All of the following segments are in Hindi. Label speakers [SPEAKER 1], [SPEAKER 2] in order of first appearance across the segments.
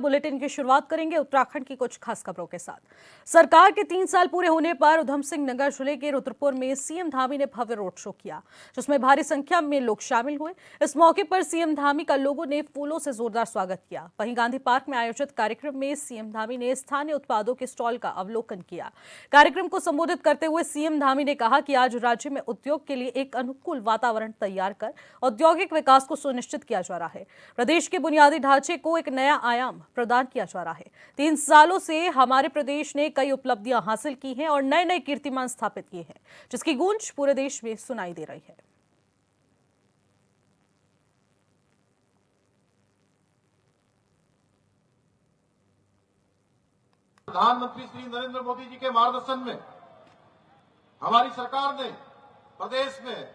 [SPEAKER 1] बुलेटिन की शुरुआत करेंगे उत्तराखंड की कुछ खास खबरों के साथ। सरकार के 3 साल पूरे होने पर उधम सिंह नगर जिले के रुद्रपुर में सीएम धामी ने भव्य रोड शो किया, जिसमें भारी संख्या में लोग शामिल हुए। इस मौके पर सीएम धामी का लोगों ने फूलों से जोरदार स्वागत किया। वहीं गांधी पार्क में आयोजित कार्यक्रम में सीएम धामी ने स्थानीय उत्पादों के स्टॉल का अवलोकन किया। कार्यक्रम को संबोधित करते हुए सीएम धामी ने कहा कि आज राज्य में उद्योग के लिए एक अनुकूल वातावरण तैयार कर औद्योगिक विकास को सुनिश्चित किया जा रहा है। प्रदेश के बुनियादी ढांचे को एक नया आयाम प्रदान किया जा रहा है। 3 सालों से हमारे प्रदेश ने कई उपलब्धियां हासिल की हैं और नए नए कीर्तिमान स्थापित किए हैं, जिसकी गूंज पूरे देश में सुनाई दे रही है।
[SPEAKER 2] प्रधानमंत्री श्री नरेंद्र मोदी जी के मार्गदर्शन में हमारी सरकार ने प्रदेश में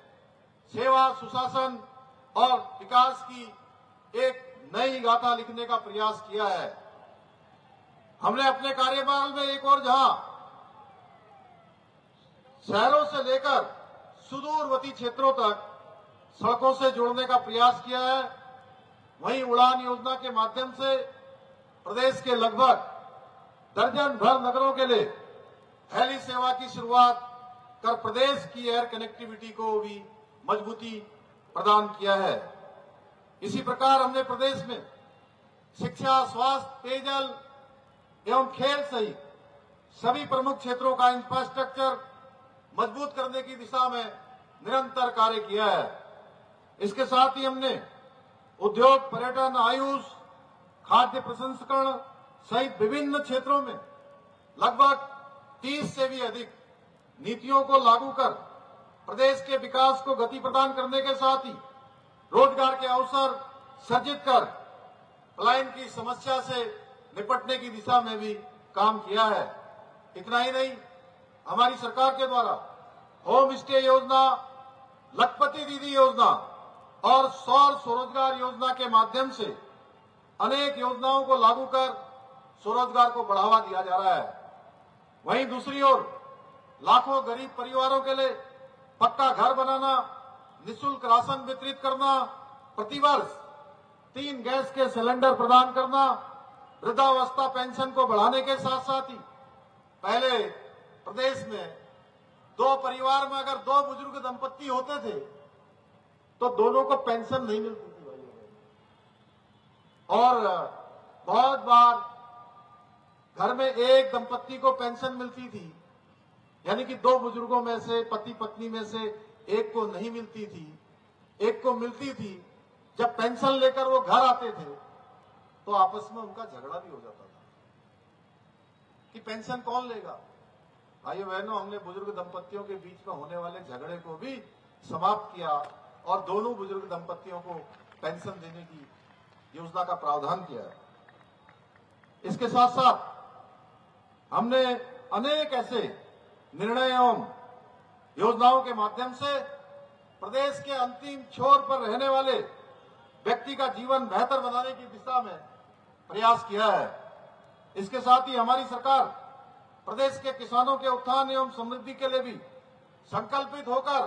[SPEAKER 2] सेवा, सुशासन और विकास की एक नई गाथा लिखने का प्रयास किया है। हमने अपने कार्यकाल में एक और जहां शहरों से लेकर सुदूरवर्ती क्षेत्रों तक सड़कों से जोड़ने का प्रयास किया है, वहीं उड़ान योजना के माध्यम से प्रदेश के लगभग दर्जन भर नगरों के लिए हेली सेवा की शुरुआत कर प्रदेश की एयर कनेक्टिविटी को भी मजबूती प्रदान किया है। इसी प्रकार हमने प्रदेश में शिक्षा, स्वास्थ्य, पेयजल एवं खेल सहित सभी प्रमुख क्षेत्रों का इंफ्रास्ट्रक्चर मजबूत करने की दिशा में निरंतर कार्य किया है। इसके साथ ही हमने उद्योग, पर्यटन, आयुष, खाद्य प्रसंस्करण सहित विभिन्न क्षेत्रों में लगभग 30 से भी अधिक नीतियों को लागू कर प्रदेश के विकास को गति प्रदान करने के साथ ही रोजगार के अवसर सृजित कर पलायन की समस्या से निपटने की दिशा में भी काम किया है। इतना ही नहीं, हमारी सरकार के द्वारा होम स्टे योजना, लखपति दीदी योजना और सौर स्वरोजगार योजना के माध्यम से अनेक योजनाओं को लागू कर स्वरोजगार को बढ़ावा दिया जा रहा है। वहीं दूसरी ओर लाखों गरीब परिवारों के लिए पक्का घर बनाना, निःशुल्क राशन वितरित करना, प्रतिवर्ष 3 गैस के सिलेंडर प्रदान करना, वृद्धावस्था पेंशन को बढ़ाने के साथ साथ ही पहले प्रदेश में 2 परिवार में अगर 2 बुजुर्ग दंपत्ति होते थे तो दोनों को पेंशन नहीं मिलती थी भाई। और बहुत बार घर में एक दंपत्ति को पेंशन मिलती थी, यानी कि 2 बुजुर्गों में से, पति पत्नी में से एक को नहीं मिलती थी। एक को मिलती थी। जब पेंशन लेकर वो घर आते थे तो आपस में उनका झगड़ा भी हो जाता था कि पेंशन कौन लेगा। भाइयों बहनों, हमने बुजुर्ग दंपत्तियों के बीच में होने वाले झगड़े को भी समाप्त किया और दोनों बुजुर्ग दंपत्तियों को पेंशन देने की योजना का प्रावधान किया है। इसके साथ साथ हमने अनेक ऐसे निर्णय एवं योजनाओं के माध्यम से प्रदेश के अंतिम छोर पर रहने वाले व्यक्ति का जीवन बेहतर बनाने की दिशा में प्रयास किया है। इसके साथ ही हमारी सरकार प्रदेश के किसानों के उत्थान एवं समृद्धि के लिए भी संकल्पित होकर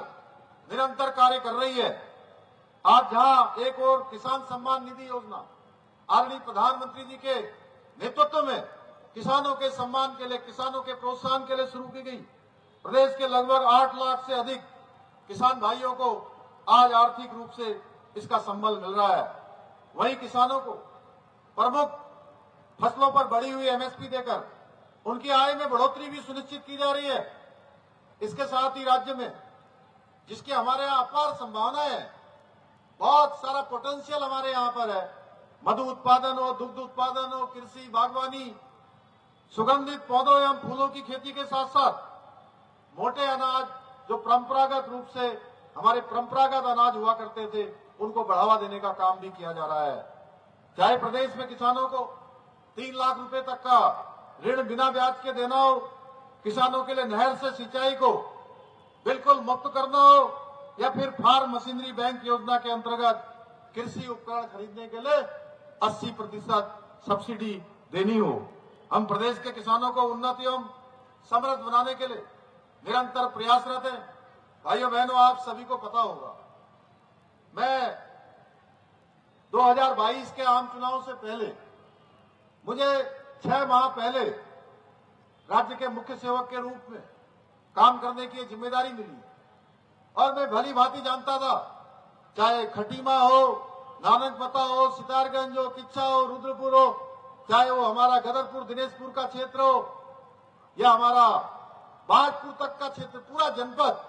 [SPEAKER 2] निरंतर कार्य कर रही है। आज जहां एक और किसान सम्मान निधि योजना आदरणीय प्रधानमंत्री जी के नेतृत्व में किसानों के सम्मान के लिए, किसानों के प्रोत्साहन के लिए शुरू की गई, प्रदेश के लगभग 8 लाख से अधिक किसान भाइयों को आज आर्थिक रूप से इसका संबल मिल रहा है। वहीं किसानों को प्रमुख फसलों पर बढ़ी हुई एमएसपी देकर उनकी आय में बढ़ोतरी भी सुनिश्चित की जा रही है। इसके साथ ही राज्य में जिसकी हमारे यहाँ अपार संभावनाएं है, बहुत सारा पोटेंशियल हमारे यहाँ पर है, मधु उत्पादन हो, दुग्ध उत्पादन हो, कृषि, बागवानी, सुगंधित पौधों एवं फूलों की खेती के साथ साथ मोटे अनाज जो परंपरागत रूप से हमारे परंपरागत अनाज हुआ करते थे, उनको बढ़ावा देने का काम भी किया जा रहा है। चाहे प्रदेश में किसानों को 3 लाख रुपए तक का ऋण बिना ब्याज के देना हो, किसानों के लिए नहर से सिंचाई को बिल्कुल मुक्त करना हो, या फिर फार्म मशीनरी बैंक योजना के अंतर्गत कृषि उपकरण खरीदने के लिए 80% सब्सिडी देनी हो। हम प्रदेश के किसानों को उन्नत एवं समृद्ध बनाने के लिए निरंतर प्रयासरत हैं। भाइयों बहनों, आप सभी को पता होगा, मैं 2022 के आम चुनाव से पहले मुझे 6 माह पहले राज्य के मुख्य सेवक के रूप में काम करने की जिम्मेदारी मिली और मैं भली भांति जानता था, चाहे खटीमा हो, नानकमता हो, सितारगंज हो, किच्छा हो, रुद्रपुर हो, चाहे वो हमारा गदरपुर दिनेशपुर का क्षेत्र हो या हमारा बाजपुर तक का क्षेत्र, पूरा जनपद,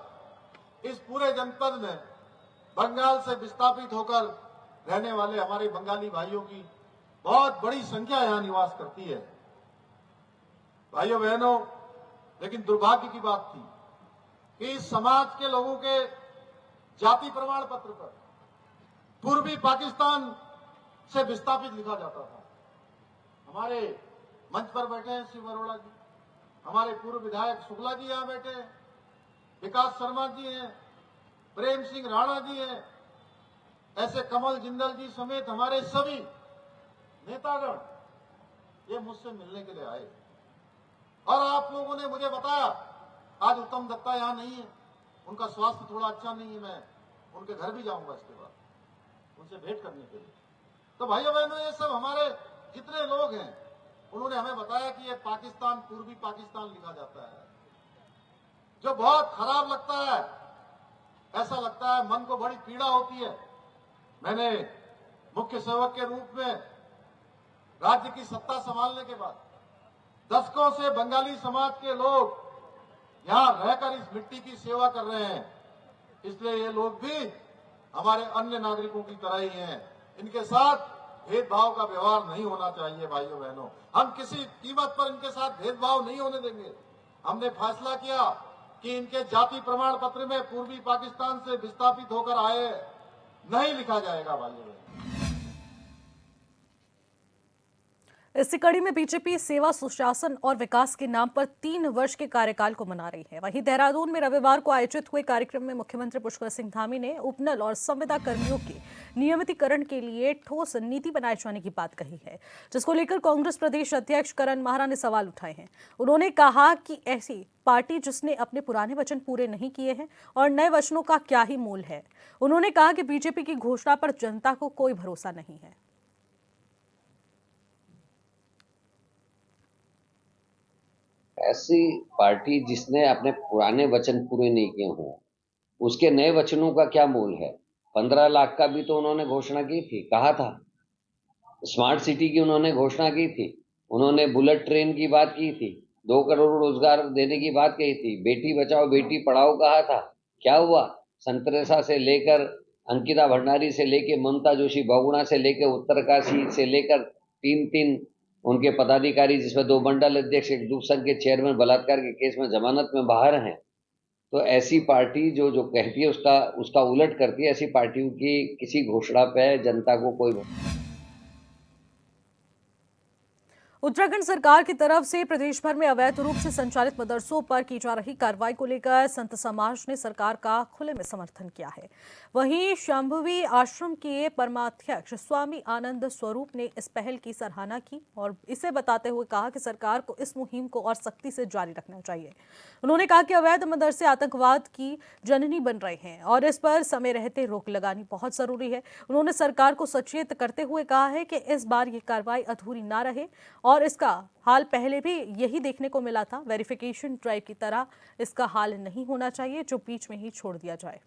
[SPEAKER 2] इस पूरे जनपद में बंगाल से विस्थापित होकर रहने वाले हमारे बंगाली भाइयों की बहुत बड़ी संख्या यहां निवास करती है। भाइयों बहनों, लेकिन दुर्भाग्य की बात थी कि इस समाज के लोगों के जाति प्रमाण पत्र पर पूर्वी पाकिस्तान से विस्थापित लिखा जाता था। हमारे मंच पर बैठे हैं शिव अरोड़ा जी, हमारे पूर्व विधायक शुक्ला जी यहां बैठे हैं, विकास शर्मा जी हैं, प्रेम सिंह राणा जी हैं, ऐसे कमल जिंदल जी समेत हमारे सभी नेतागण ये मुझसे मिलने के लिए आए और आप लोगों ने मुझे बताया, आज उत्तम दत्ता यहां नहीं है, उनका स्वास्थ्य थोड़ा अच्छा नहीं है, मैं उनके घर भी जाऊंगा इसके बाद उनसे भेंट करने के लिए। तो भाइयों बहनों, ये सब हमारे जितने लोग हैं उन्होंने हमें बताया कि ये पाकिस्तान, पूर्वी पाकिस्तान लिखा जाता है, जो बहुत खराब लगता है। ऐसा लगता है, मन को बड़ी पीड़ा होती है। मैंने मुख्य सेवक के रूप में राज्य की सत्ता संभालने के बाद दशकों से बंगाली समाज के लोग यहां रहकर इस मिट्टी की सेवा कर रहे हैं, इसलिए ये लोग भी हमारे अन्य नागरिकों की तरह ही हैं। इनके साथ भेदभाव का व्यवहार नहीं होना चाहिए। भाइयों बहनों, हम किसी कीमत पर इनके साथ भेदभाव नहीं होने देंगे। हमने फैसला किया कि इनके जाति प्रमाण पत्र में पूर्वी पाकिस्तान से विस्थापित होकर आए नहीं लिखा जाएगा। भाइयों बहनों,
[SPEAKER 1] इसी कड़ी में बीजेपी सेवा, सुशासन और विकास के नाम पर 3 वर्ष के कार्यकाल को मना रही है। वहीं देहरादून में रविवार को आयोजित हुए कार्यक्रम में मुख्यमंत्री पुष्कर सिंह धामी ने उपनल और संविदा कर्मियों के नियमितीकरण के लिए ठोस नीति बनाए जाने की बात कही है, जिसको लेकर कांग्रेस प्रदेश अध्यक्ष करण माहरा ने सवाल उठाए हैं। उन्होंने कहा कि ऐसी पार्टी जिसने अपने पुराने वचन पूरे नहीं किए हैं और नए वचनों का क्या ही मूल है। उन्होंने कहा कि बीजेपी की घोषणा पर जनता को कोई भरोसा नहीं है।
[SPEAKER 3] ऐसी पार्टी जिसने अपने पुराने वचन पूरे नहीं किए हों, उसके नए वचनों का क्या मूल है। 15 लाख का भी तो उन्होंने घोषणा की थी, कहा था। स्मार्ट सिटी की उन्होंने घोषणा की थी, उन्होंने बुलेट ट्रेन की बात की थी, 2 करोड़ रोजगार देने की बात कही थी, बेटी बचाओ बेटी पढ़ाओ कहा था। क्या हुआ? संतरेसा से लेकर अंकिता भंडारी से लेकर ममता जोशी बहुगुणा से लेकर उत्तरकाशी से लेकर 3 उनके पदाधिकारी, जिसमें 2 मंडल अध्यक्ष, एक दूध संघ के चेयरमैन बलात्कार के केस में जमानत में बाहर हैं। तो ऐसी पार्टी जो कहती है उसका उलट करती है। ऐसी पार्टियों की किसी घोषणा पे जनता को कोई।
[SPEAKER 1] उत्तराखंड सरकार की तरफ से प्रदेश भर में अवैध रूप से संचालित मदरसों पर की जा रही कार्रवाई को लेकर संत समाज ने सरकार का खुले में समर्थन किया है। वहीं शंभवी आश्रम के परमाध्यक्ष स्वामी आनंद स्वरूप ने इस पहल की सराहना की और इसे बताते हुए कहा कि सरकार को इस मुहिम को और सख्ती से जारी रखना चाहिए। उन्होंने कहा कि अवैध मदरसे आतंकवाद की जननी बन रहे हैं और इस पर समय रहते रोक लगानी बहुत जरूरी है। उन्होंने सरकार को सचेत करते हुए कहा है कि इस बार ये कार्रवाई अधूरी ना रहे और इसका हाल पहले भी यही देखने को मिला था। वेरिफिकेशन ड्राइव की तरह इसका हाल नहीं होना चाहिए जो बीच में ही छोड़ दिया जाए।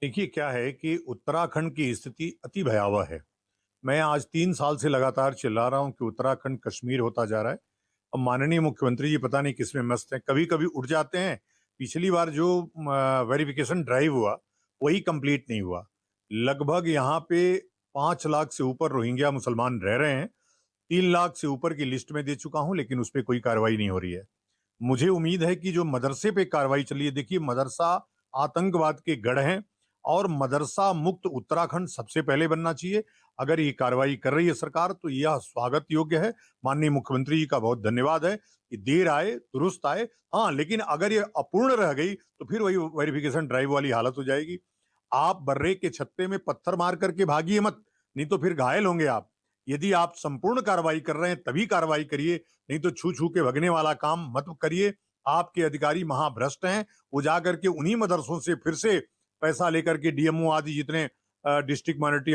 [SPEAKER 4] देखिए, क्या है कि उत्तराखंड की स्थिति अति भयावह है। मैं आज 3 साल से लगातार चिल्ला रहा हूं कि उत्तराखंड कश्मीर होता जा रहा है। अब माननीय मुख्यमंत्री जी पता नहीं किस में मस्त हैं, कभी कभी उठ जाते हैं। पिछली बार जो वेरिफिकेशन ड्राइव हुआ वही कंप्लीट नहीं हुआ। लगभग यहाँ पे 5 लाख से ऊपर रोहिंग्या मुसलमान रह रहे हैं। 3 लाख से ऊपर की लिस्ट में दे चुका हूं, लेकिन उस पर कोई कार्रवाई नहीं हो रही है। मुझे उम्मीद है कि जो मदरसे पे कार्रवाई चली है, देखिए मदरसा आतंकवाद के गढ़ हैं और मदरसा मुक्त उत्तराखंड सबसे पहले बनना चाहिए। अगर ये कार्रवाई कर रही है सरकार तो यह स्वागत योग्य है। माननीय मुख्यमंत्री जी का बहुत धन्यवाद है कि देर आए दुरुस्त आए। हाँ, लेकिन अगर ये अपूर्ण रह गई तो फिर वही वेरिफिकेशन ड्राइव वाली हालत हो जाएगी। आप बर्रे के छत्ते में पत्थर मार करके भागिए मत, नहीं तो फिर घायल होंगे आप। यदि आप संपूर्ण कार्रवाई कर रहे हैं तभी कार्रवाई करिए, नहीं तो छू छू के भगने वाला काम मत करिए। आपके अधिकारी महाभ्रष्ट हैं, वो जाकर के उन्हीं मदरसों से फिर से पैसा लेकर के डीएमओ आदि जितने डिस्ट्रिक्ट माइनॉरिटी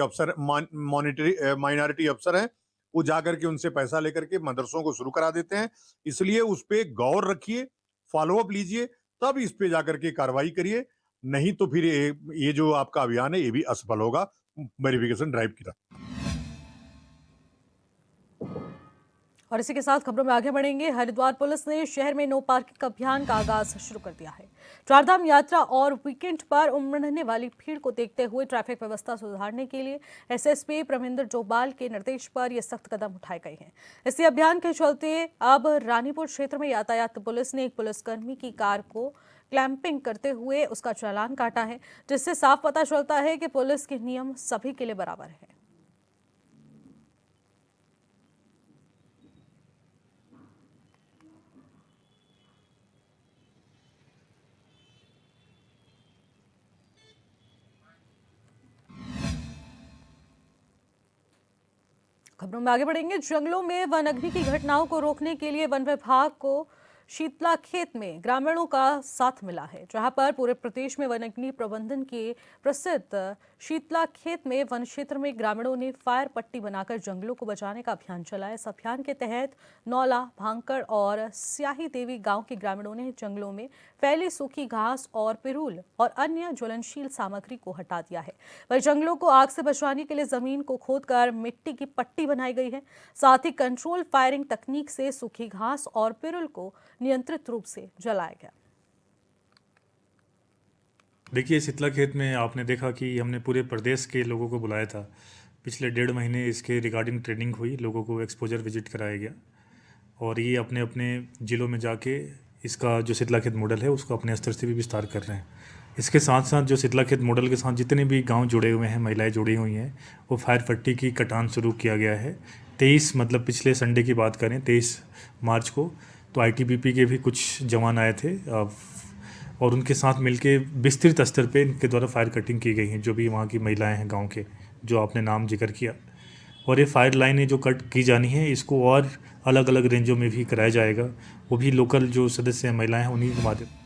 [SPEAKER 4] अफसर हैं, वो जाकर के उनसे पैसा लेकर के मदरसों को शुरू करा देते हैं। इसलिए उस पे गौर रखिए, फॉलोअप लीजिए, तब इस पे जाकर के कार्रवाई करिए। नहीं तो फिर ये जो आपका अभियान है ये भी असफल होगा वेरिफिकेशन ड्राइव की तरह।
[SPEAKER 1] और इसी के साथ खबरों में आगे बढ़ेंगे। हरिद्वार पुलिस ने शहर में नो पार्किंग अभियान का आगाज शुरू कर दिया है। चारधाम यात्रा और वीकेंड पर उमड़ने वाली भीड़ को देखते हुए ट्रैफिक व्यवस्था सुधारने के लिए एसएसपी प्रविंदर जोबाल के निर्देश पर यह सख्त कदम उठाए गए हैं। इसी अभियान के चलते अब रानीपुर क्षेत्र में यातायात पुलिस ने एक पुलिसकर्मी की कार को क्लैंपिंग करते हुए उसका चालान काटा है, जिससे साफ पता चलता है कि पुलिस के नियम सभी के लिए बराबर है। खबरों में आगे बढ़ेंगे। जंगलों में वन अग्नि की घटनाओं को रोकने के लिए वन विभाग को शीतलाखेत में ग्रामीणों का साथ मिला है, जहां पर पूरे प्रदेश में वन अग्नि प्रबंधन के प्रसिद्ध शीतलाखेत में वन क्षेत्र में ग्रामीणों ने फायर पट्टी बनाकर जंगलों को बचाने का अभियान चलाया। इस अभियान के तहत नौला, भांकड़ और स्याही देवी गांव के ग्रामीणों ने जंगलों में फैली सूखी घास और पिरूल और अन्य ज्वलनशील सामग्री को हटा दिया है। वहीं जंगलों को आग से बचाने के लिए जमीन को खोदकर मिट्टी की पट्टी बनाई गई है। साथ ही कंट्रोल फायरिंग तकनीक से सूखी घास और पिरूल को नियंत्रित रूप से जलाया गया।
[SPEAKER 5] देखिए, शीतलाखेत में आपने देखा कि हमने पूरे प्रदेश के लोगों को बुलाया था। पिछले 1.5 महीने इसके रिगार्डिंग ट्रेनिंग हुई, लोगों को एक्सपोजर विजिट कराया गया और ये अपने अपने ज़िलों में जाके इसका जो शीतलाखेत मॉडल है उसको अपने स्तर से भी विस्तार कर रहे हैं। इसके साथ साथ जो शीतलाखेत मॉडल के साथ जितने भी गांव जुड़े हुए हैं, महिलाएं जुड़ी हुई हैं, वो फायर पट्टी की कटान शुरू किया गया है। 23 मतलब पिछले संडे की बात करें 23 मार्च को, तो आईटीबीपी के भी कुछ जवान आए थे और उनके साथ मिलके विस्तृत स्तर पे इनके द्वारा फायर कटिंग की गई हैं। जो भी वहाँ की महिलाएं हैं गांव के, जो आपने नाम जिक्र किया, और ये फायर लाइनें जो कट की जानी है इसको और अलग अलग रेंजों में भी कराया जाएगा। वो भी लोकल जो सदस्य हैं, महिलाएं हैं, उन्हीं के माध्यम।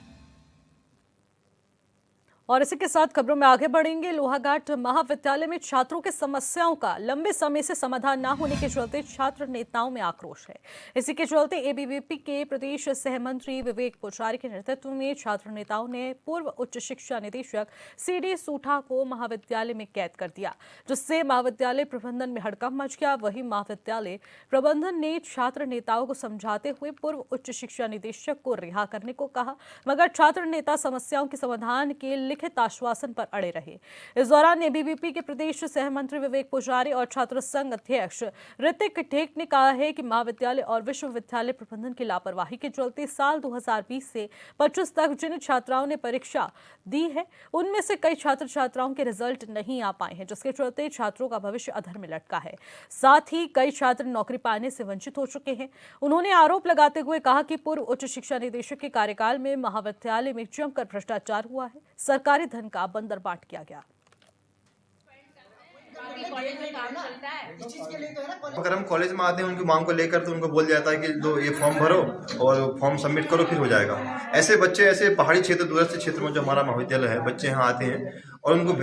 [SPEAKER 1] और इसी के साथ खबरों में आगे बढ़ेंगे। लोहाघाट महाविद्यालय में छात्रों की समस्याओं का लंबे समय से समाधान न होने के चलते छात्र नेताओं में आक्रोश है। इसी के चलते एबीवीपी के प्रदेश सहमंत्री विवेक पुजारी के नेतृत्व में छात्र नेताओं ने पूर्व उच्च शिक्षा निदेशक सीडी सूठा को महाविद्यालय में कैद कर दिया, जिससे महाविद्यालय प्रबंधन में हड़कंप मच गया। वहीं महाविद्यालय प्रबंधन ने छात्र नेताओं को समझाते हुए पूर्व उच्च शिक्षा निदेशक को रिहा करने को कहा, मगर छात्र नेता समस्याओं के समाधान के लिखित आश्वासन पर अड़े रहे। इस दौरान एबीवीपी के प्रदेश सहमंत्री विवेक पुजारी और छात्र संघ अध्यक्ष ऋतिक ढेक ने कहा है कि महाविद्यालय और विश्वविद्यालय प्रबंधन की लापरवाही के चलते साल 2020 से 25 तक जिन छात्राओं ने परीक्षा दी है, उनमें से कई छात्र छात्राओं के रिजल्ट नहीं आ पाए हैं, जिसके चलते छात्रों का भविष्य अधर में लटका है। साथ ही कई छात्र नौकरी पाने से वंचित हो चुके हैं। उन्होंने आरोप लगाते हुए कहा कि पूर्व उच्च शिक्षा निदेशक के कार्यकाल में महाविद्यालय में जमकर भ्रष्टाचार हुआ है, सरकारी धन का बंदरबाट किया गया।
[SPEAKER 6] अगर हम कॉलेज में आते हैं उनकी मांग को लेकर, तो उनको बोल जाता है कि जो ये फॉर्म भरो और फॉर्म सबमिट करो फिर हो जाएगा। ऐसे बच्चे, ऐसे पहाड़ी क्षेत्र, दूरस्थ क्षेत्र में जो हमारा महाविद्यालय है, बच्चे यहाँ आते हैं और उनको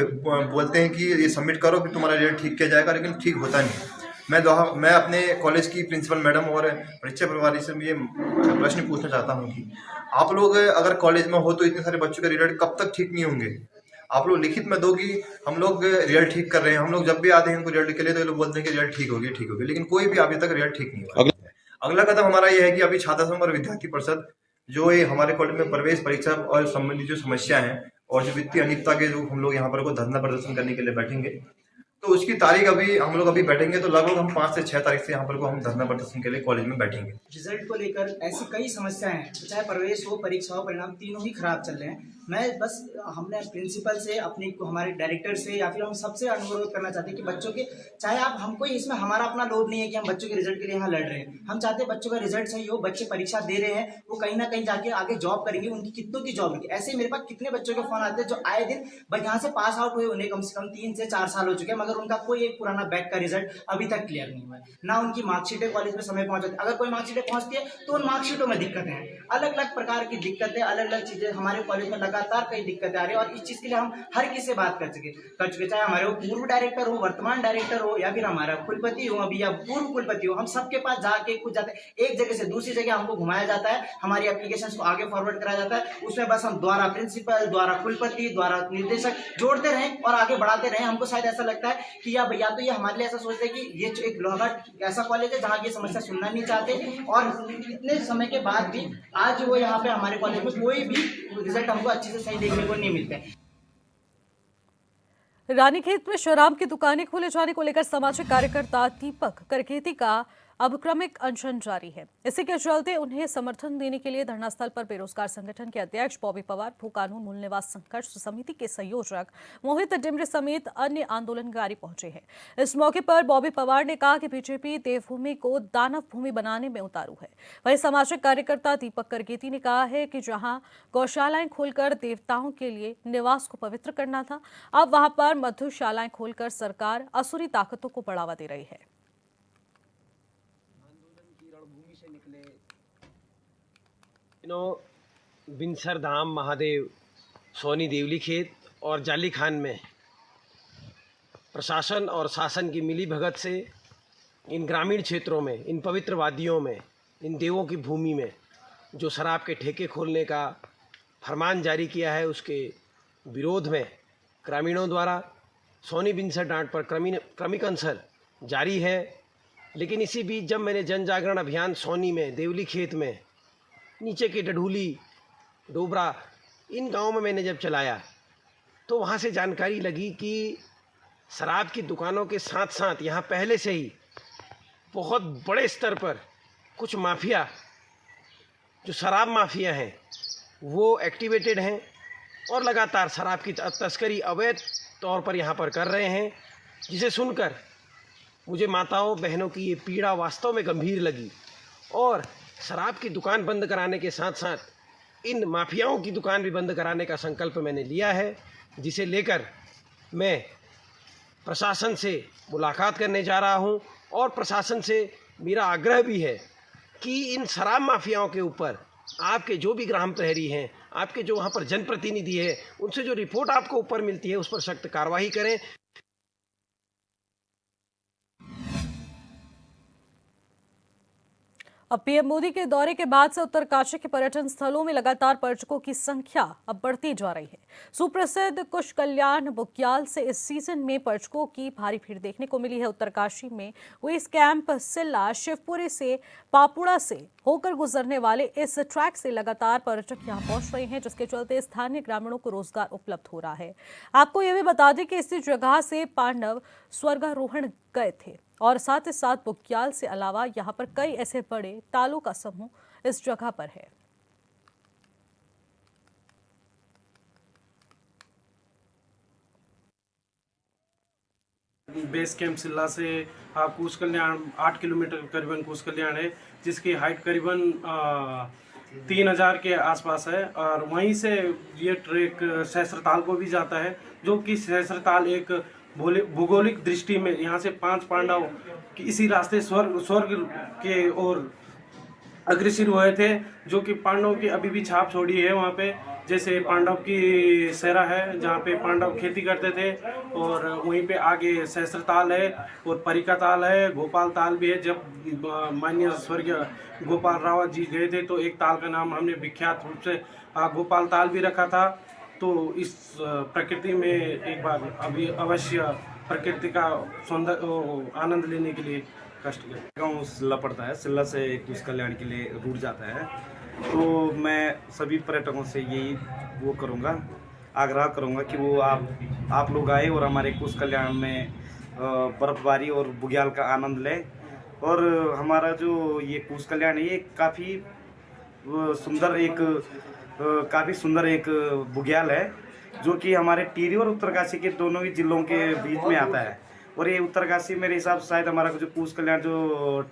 [SPEAKER 6] बोलते हैं कि ये सबमिट करो फिर तुम्हारा रिजल्ट ठीक किया जाएगा, लेकिन ठीक होता नहीं। मैं अपने कॉलेज की प्रिंसिपल मैडम और परीक्षा प्रभारी से ये प्रश्न पूछना चाहता हूँ कि आप लोग अगर कॉलेज में हो तो इतने सारे बच्चों के रिजल्ट कब तक ठीक नहीं होंगे? आप लोग लिखित में दो कि हम लोग रिजल्ट ठीक कर रहे हैं। हम लोग जब भी आते हैं उनको रिजल्ट के लिए, तो ये लोग बोलते हैं कि रिजल्ट ठीक हो गया, लेकिन कोई भी अभी तक रिजल्ट ठीक नहीं हुआ। अगला कदम हमारा ये है कि अभी छात्र संघ और विद्यार्थी परिषद जो ये हमारे कॉलेज में प्रवेश परीक्षा और संबंधित जो समस्या है और जो वित्तीय अनियमितता के जो हम लोग यहाँ पर को धरना प्रदर्शन करने के लिए बैठेंगे, तो उसकी तारीख हम लोग बैठेंगे, तो लगभग हम 5 से 6 तारीख से यहाँ पर को हम धरना प्रदर्शन के लिए कॉलेज में बैठेंगे।
[SPEAKER 7] रिजल्ट को लेकर ऐसी कई समस्याएं हैं, चाहे प्रवेश हो, परीक्षा हो, परिणाम तीनों ही खराब चल रहे हैं। हमने प्रिंसिपल से, हमारे डायरेक्टर से या फिर हम सबसे अनुरोध करना चाहते हैं कि बच्चों के, चाहे आप हमको इसमें हमारा अपना लोभ नहीं है कि हम बच्चों के रिजल्ट के लिए यहाँ लड़ रहे हैं। हम चाहते हैं बच्चों का रिजल्ट सही हो, बच्चे परीक्षा दे रहे हैं, वो कहीं ना कहीं जाके आगे जॉब करेंगे, उनकी कितनों की जॉब होगी। ऐसे मेरे पास कितने बच्चों के फोन आते हैं जो आए दिन यहाँ से पास आउट हुए, उन्हें कम से कम 3 से 4 साल हो चुके हैं, मगर उनका कोई एक पुराना बैक का रिजल्ट अभी तक क्लियर नहीं हुआ है। ना उनकी मार्कशीटें कॉलेज में समय पहुंचती, अगर कोई मार्कशीटें पहुंचती है तो उन मार्कशीटों में दिक्कतें हैं, अलग अलग प्रकार की दिक्कतें, अलग अलग चीजें हमारे कॉलेज में लगा लगातार कई दिक्कतें आ रही है और इस चीज के लिए हम हर किसी से बात कर चुके, चाहे हमारे वो पूर्व डायरेक्टर हो, वर्तमान डायरेक्टर हो, या फिर हमारा कुलपति हो अभी या पूर्व कुलपति हो, हम सबके पास जाके खुद जाते हैं। एक जगह से दूसरी जगह हमको घुमाया जाता है, हमारी एप्लीकेशंस को आगे फॉरवर्ड कराया जाता है, उसमें बस हम द्वारा प्रिंसिपल, द्वारा कुलपति, द्वारा निर्देशक जोड़ते रहें और आगे बढ़ाते रहें। हमको शायद ऐसा लगता है कि या तो ये हमारे लिए ऐसा सोचते हैं कि ये एक लोहाघाट ऐसा कॉलेज है जहाँ की समस्या सुनना नहीं चाहते, और इतने समय के बाद भी आज वो यहाँ पे हमारे कॉलेज में कोई भी रिजल्ट हमको अच्छे से सही देखने को नहीं मिलते।
[SPEAKER 1] रानीखेत में शराब की दुकानें खोले जाने को लेकर सामाजिक कार्यकर्ता दीपक करकेती का अब क्रमिक अनशन जारी है। इसी के चलते उन्हें समर्थन देने के लिए धरना स्थल पर बेरोजगार संगठन के अध्यक्ष बॉबी पवार, भू कानून मूल निवास संघर्ष समिति के संयोजक मोहित डिमरे समेत अन्य आंदोलनकारी पहुंचे हैं। इस मौके पर बॉबी पवार ने कहा कि बीजेपी देवभूमि को दानव भूमि बनाने में उतारू है। वहीं सामाजिक कार्यकर्ता दीपक करकेती ने कहा है कि जहां गौशालाएं खोलकर देवताओं के लिए निवास को पवित्र करना था, अब वहां पर मधुशालाएं खोलकर सरकार असुरी ताकतों को बढ़ावा दे रही है।
[SPEAKER 8] बिनसर धाम, महादेव, सोनी देवली खेत और जाली खान में प्रशासन और शासन की मिली भगत से इन ग्रामीण क्षेत्रों में, इन पवित्र वादियों में, इन देवों की भूमि में जो शराब के ठेके खोलने का फरमान जारी किया है, उसके विरोध में ग्रामीणों द्वारा सोनी बिनसर डांट पर क्रमिक अनशन जारी है। लेकिन इसी बीच जब मैंने जन जागरण अभियान सोनी में, देवली खेत में, नीचे के डढूली, डोबरा, इन गांवों में मैंने जब चलाया तो वहाँ से जानकारी लगी कि शराब की दुकानों के साथ साथ यहाँ पहले से ही बहुत बड़े स्तर पर कुछ माफिया, जो शराब माफिया हैं, वो एक्टिवेटेड हैं और लगातार शराब की तस्करी अवैध तौर पर यहाँ पर कर रहे हैं, जिसे सुनकर मुझे माताओं बहनों की ये पीड़ा वास्तव में गंभीर लगी। और शराब की दुकान बंद कराने के साथ साथ इन माफियाओं की दुकान भी बंद कराने का संकल्प मैंने लिया है, जिसे लेकर मैं प्रशासन से मुलाकात करने जा रहा हूं। और प्रशासन से मेरा आग्रह भी है कि इन शराब माफियाओं के ऊपर आपके जो भी ग्राम प्रहरी हैं, आपके जो वहाँ पर जनप्रतिनिधि है, उनसे जो रिपोर्ट आपको ऊपर मिलती है उस पर सख्त कार्रवाई करें।
[SPEAKER 1] अब पीएम मोदी के दौरे के बाद से उत्तरकाशी के पर्यटन स्थलों में लगातार पर्यटकों की संख्या अब बढ़ती जा रही है। सुप्रसिद्ध कुश कल्याण बुग्याल से इस सीजन में पर्यटकों की भारी भीड़ देखने को मिली है। उत्तरकाशी में वेस कैंप, सिल्ला, शिवपुरी से पापुड़ा से होकर गुजरने वाले इस ट्रैक से लगातार पर्यटक यहां पहुंच रहे हैं, जिसके चलते स्थानीय ग्रामीणों को रोजगार उपलब्ध हो रहा है। आपको यह भी बता दें कि इसी जगह से पांडव स्वर्गारोहण गए थे और साथ ही साथ बुग्याल से अलावा यहाँ पर कई ऐसे बड़े तालों का समूह इस जगह पर है।
[SPEAKER 9] बेस कैंप सिल्ला से कुश कल्याण 8 किलोमीटर करीबन कुश कल्याण है, जिसकी हाइट करीबन 3000 के आसपास है। और वहीं से ये ट्रैक सहस्त्रताल को भी जाता है, जो कि सहस्त्रताल एक भौगोलिक दृष्टि में यहाँ से 5 पांडव इसी रास्ते स्वर्ग के ओर अग्रसर हुए थे, जो कि पांडवों की अभी भी छाप छोड़ी है वहाँ पे। जैसे पांडव की सेरा है जहाँ पे पांडव खेती करते थे, और वहीं पे आगे सहस्त्रताल है और परिका ताल है, गोपाल ताल भी है। जब माननीय स्वर्गीय गोपाल रावत जी गए थे तो एक ताल का नाम हमने विख्यात रूप से गोपाल ताल भी रखा था। तो इस प्रकृति में एक बार अभी अवश्य प्रकृति का सौंदर्य आनंद लेने के लिए कष्ट करें।
[SPEAKER 10] गाँव सिल्ला पड़ता है, सिल्ला से कुश कल्याण के लिए रूट जाता है। तो मैं सभी पर्यटकों से यही वो करूँगा, आग्रह करूँगा कि वो आप लोग आए और हमारे कुश कल्याण में बर्फबारी और बुग्याल का आनंद लें। और हमारा जो ये कुश कल्याण है, ये काफ़ी सुंदर एक बुग्याल है, जो कि हमारे टिहरी और उत्तरकाशी के दोनों ही जिलों के बीच में आता है। और ये उत्तरकाशी मेरे हिसाब से शायद हमारा जो कुश कल्याण जो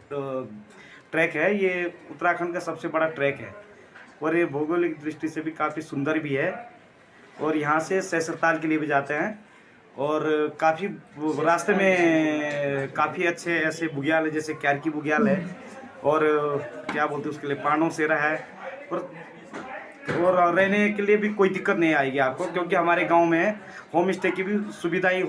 [SPEAKER 10] ट्रैक है, ये उत्तराखंड का सबसे बड़ा ट्रैक है और ये भौगोलिक दृष्टि से भी काफ़ी सुंदर भी है। और यहाँ से सहस्त्रताल के लिए भी जाते हैं और काफ़ी रास्ते में काफ़ी अच्छे ऐसे बुग्याल है, जैसे क्यारकी बुग्याल है और क्या बोलते हैं उसके लिए पांडव सेरा है, और और रहने के लिए भी कोई दिक्कत नहीं आएगी आपको, क्योंकि हमारे गांव में होम स्टे की भी सुविधाएं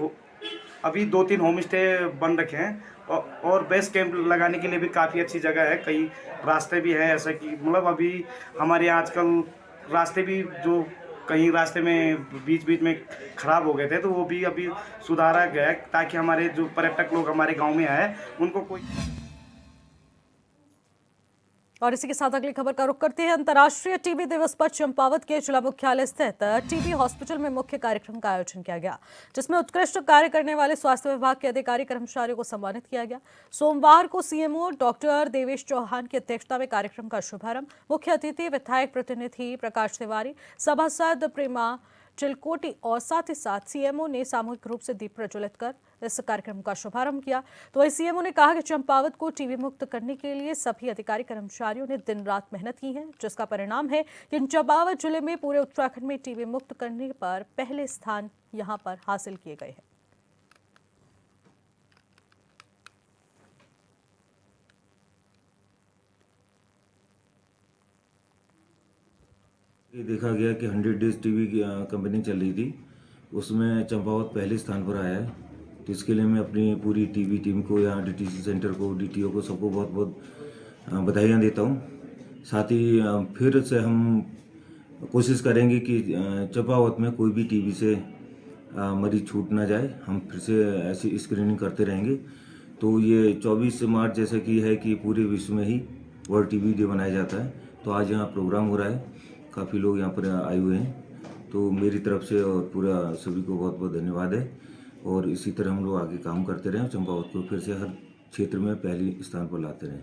[SPEAKER 10] अभी 2-3 होम स्टे बन रखे हैं और बेस कैंप लगाने के लिए भी काफ़ी अच्छी जगह है। कई रास्ते भी हैं, ऐसा कि मतलब अभी हमारे यहाँ आजकल रास्ते भी जो कहीं रास्ते में बीच बीच में ख़राब हो गए थे, तो वो भी अभी सुधारा गया है ताकि हमारे जो पर्यटक लोग हमारे गाँव में आए उनको कोई।
[SPEAKER 1] और इसी के साथ अगली खबर का रुख करते हैं। अंतर्राष्ट्रीय टीबी दिवस पर चंपावत के जिला मुख्यालय स्थित टीबी हॉस्पिटल में मुख्य कार्यक्रम का आयोजन किया गया, जिसमें उत्कृष्ट कार्य करने वाले स्वास्थ्य विभाग के अधिकारी कर्मचारियों को सम्मानित किया गया। सोमवार को सीएमओ डॉक्टर देवेश चौहान की अध्यक्षता में कार्यक्रम का शुभारंभ मुख्य अतिथि विधायक प्रतिनिधि प्रकाश तिवारी, सभासद प्रेमा चिलकोटी और साथ ही साथ सीएमओ ने सामूहिक रूप से दीप प्रज्वलित कर इस कार्यक्रम का शुभारंभ किया। तो वही सीएमओ ने कहा कि चंपावत को टीबी मुक्त करने के लिए सभी अधिकारी कर्मचारियों ने दिन रात मेहनत की है, जिसका परिणाम है कि चंपावत जिले में पूरे उत्तराखंड में टीबी मुक्त करने पर पहले स्थान यहां पर हासिल किए गए हैं।
[SPEAKER 11] ये देखा गया कि 100 डेज टीवी की कंपनी चल रही थी, उसमें चंपावत पहले स्थान पर आया है। तो इसके लिए मैं अपनी पूरी टीवी टीम को, यहाँ डीटीसी सेंटर को, डीटीओ को, सबको बहुत बहुत बधाइयाँ देता हूँ। साथ ही फिर से हम कोशिश करेंगे कि चंपावत में कोई भी टीवी से मरीज छूट ना जाए। हम फिर से ऐसी स्क्रीनिंग करते रहेंगे। तो ये 24 मार्च जैसे कि है कि पूरे विश्व में ही वर्ल्ड टीबी डे मनाया जाता है, तो आज यहाँ प्रोग्राम हो रहा है, काफ़ी लोग यहाँ पर आए हुए हैं। तो मेरी तरफ से और पूरा सभी को बहुत बहुत धन्यवाद है। और इसी तरह हम लोग आगे काम करते रहें, चंपावत को फिर से हर क्षेत्र में पहले स्थान पर लाते रहें।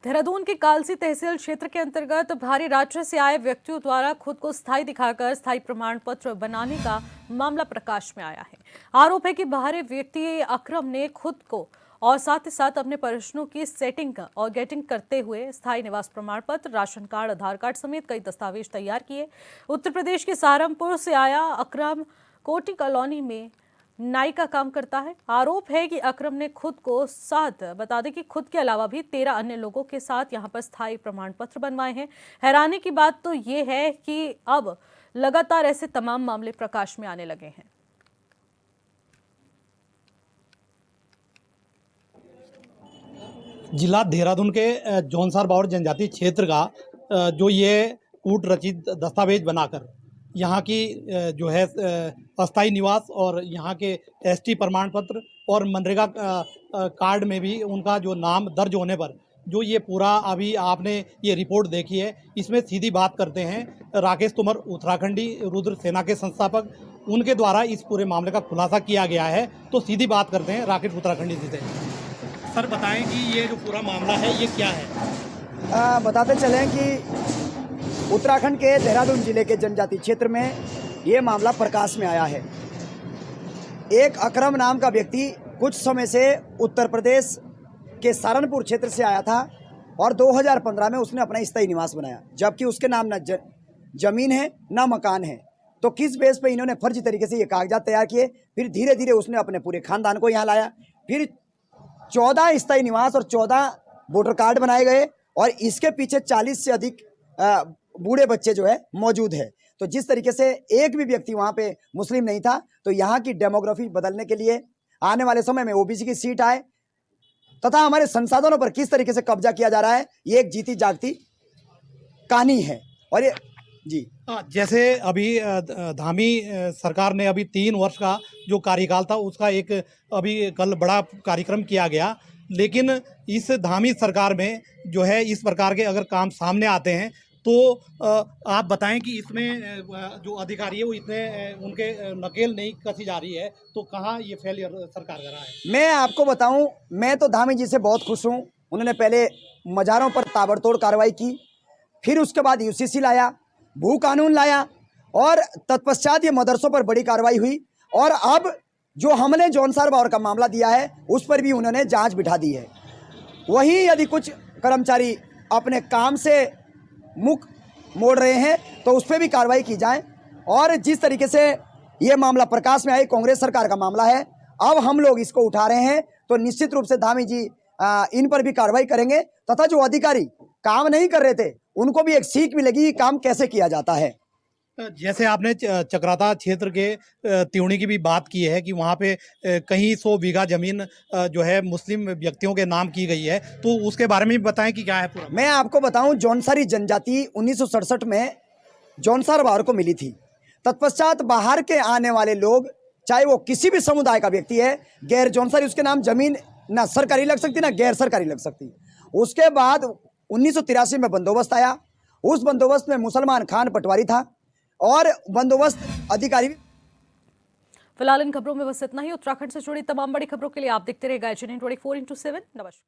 [SPEAKER 1] देहरादून के कालसी तहसील क्षेत्र के अंतर्गत बाहरी राज्य से आए व्यक्तियों द्वारा खुद को स्थायी दिखाकर स्थायी प्रमाण पत्र बनाने का मामला प्रकाश में आया है। आरोप है कि बाहरी व्यक्ति अकरम ने खुद को और साथ ही साथ अपने प्रश्नों की सेटिंग और गेटिंग करते हुए स्थायी निवास प्रमाण पत्र, राशन कार्ड, आधार कार्ड समेत कई दस्तावेज तैयार किए। उत्तर प्रदेश के सहारनपुर से आया अकरम कोटी कॉलोनी में नाई का काम करता है। आरोप है कि अकरम ने खुद को साथ बता दें कि खुद के अलावा भी 13 अन्य लोगों के साथ यहां पर स्थायी प्रमाण पत्र बनवाए हैं। हैरानी की बात तो ये है कि अब लगातार ऐसे तमाम मामले प्रकाश में आने लगे हैं।
[SPEAKER 12] जिला देहरादून के जौनसार बावड़ जनजाति क्षेत्र का जो ये कूट रचित दस्तावेज बनाकर यहाँ की जो है अस्थायी निवास और यहाँ के एसटी प्रमाण पत्र और मनरेगा कार्ड में भी उनका जो नाम दर्ज होने पर जो ये पूरा अभी आपने ये रिपोर्ट देखी है, इसमें सीधी बात करते हैं राकेश तोमर, उत्तराखंडी रुद्र सेना के संस्थापक, उनके द्वारा इस पूरे मामले का खुलासा किया गया है। तो सीधी बात करते हैं राकेश उत्तराखंडी जी से। सर बताएं कि ये जो पूरा मामला है ये क्या है?
[SPEAKER 13] बताते चलें कि उत्तराखंड के देहरादून जिले के जनजाति क्षेत्र में ये मामला प्रकाश में आया है। एक अकरम नाम का व्यक्ति कुछ समय से उत्तर प्रदेश के सहारनपुर क्षेत्र से आया था और 2015 में उसने अपना स्थायी निवास बनाया, जबकि उसके नाम न जमीन है न मकान है। तो किस बेस पे इन्होंने फर्जी तरीके से ये कागजात तैयार किए। फिर धीरे धीरे उसने अपने पूरे खानदान को यहाँ लाया। फिर 14 स्थायी निवास और 14 वोटर कार्ड बनाए गए और इसके पीछे 40 से अधिक बूढ़े बच्चे जो है मौजूद है। तो जिस तरीके से एक भी व्यक्ति वहाँ पे मुस्लिम नहीं था, तो यहाँ की डेमोग्राफी बदलने के लिए आने वाले समय में ओबीसी की सीट आए तथा हमारे संसाधनों पर किस तरीके से कब्जा किया जा रहा है, ये एक जीती जागती कहानी है। और ये जी
[SPEAKER 12] जैसे अभी धामी सरकार ने अभी 3 वर्ष का जो कार्यकाल था उसका एक अभी कल बड़ा कार्यक्रम किया गया, लेकिन इस धामी सरकार में जो है इस प्रकार के अगर काम सामने आते हैं तो आप बताएं कि इसमें जो अधिकारी है वो इतने उनके नकेल नहीं कसी जा रही है, तो कहाँ ये फेलियर सरकार कर रहा है?
[SPEAKER 13] मैं आपको बताऊं, मैं तो धामी जी से बहुत खुश हूं। उन्होंने पहले मज़ारों पर ताबड़तोड़ कार्रवाई की, फिर उसके बाद यूसीसी लाया, भू कानून लाया और तत्पश्चात ये मदरसों पर बड़ी कार्रवाई हुई। और अब जो हमने जौनसार बावड़ का मामला दिया है उस पर भी उन्होंने जांच बिठा दी है। वहीं यदि कुछ कर्मचारी अपने काम से मुख मोड़ रहे हैं तो उस पर भी कार्रवाई की जाए। और जिस तरीके से ये मामला प्रकाश में आई, कांग्रेस सरकार का मामला है, अब हम लोग इसको उठा रहे हैं। तो निश्चित रूप से धामी जी इन पर भी कार्रवाई करेंगे तथा जो अधिकारी काम नहीं कर रहे थे उनको भी एक सीख मिलेगी कि काम कैसे किया जाता है।
[SPEAKER 12] जैसे आपने चक्राता क्षेत्र के त्यूणी की भी बात की है कि वहाँ पे कहीं 100 बीघा जमीन जो है मुस्लिम व्यक्तियों के नाम की गई है, तो उसके बारे में भी बताएं कि क्या है पूरा।
[SPEAKER 13] मैं आपको बताऊं, जौनसारी जनजाति 1967 में जौनसार बाहर को मिली थी। तत्पश्चात बाहर के आने वाले लोग, चाहे वो किसी भी समुदाय का व्यक्ति है, गैर जौनसारी, उसके नाम जमीन ना सरकारी लग सकती ना गैर सरकारी लग सकती। उसके बाद 1983 में बंदोबस्त आया। उस बंदोबस्त में मुसलमान खान पटवारी था और बंदोबस्त अधिकारी।
[SPEAKER 1] फिलहाल इन खबरों में बस इतना ही। उत्तराखंड से जुड़ी तमाम बड़ी खबरों के लिए आप देखते रहिए गायचनी 24/7। नमस्कार।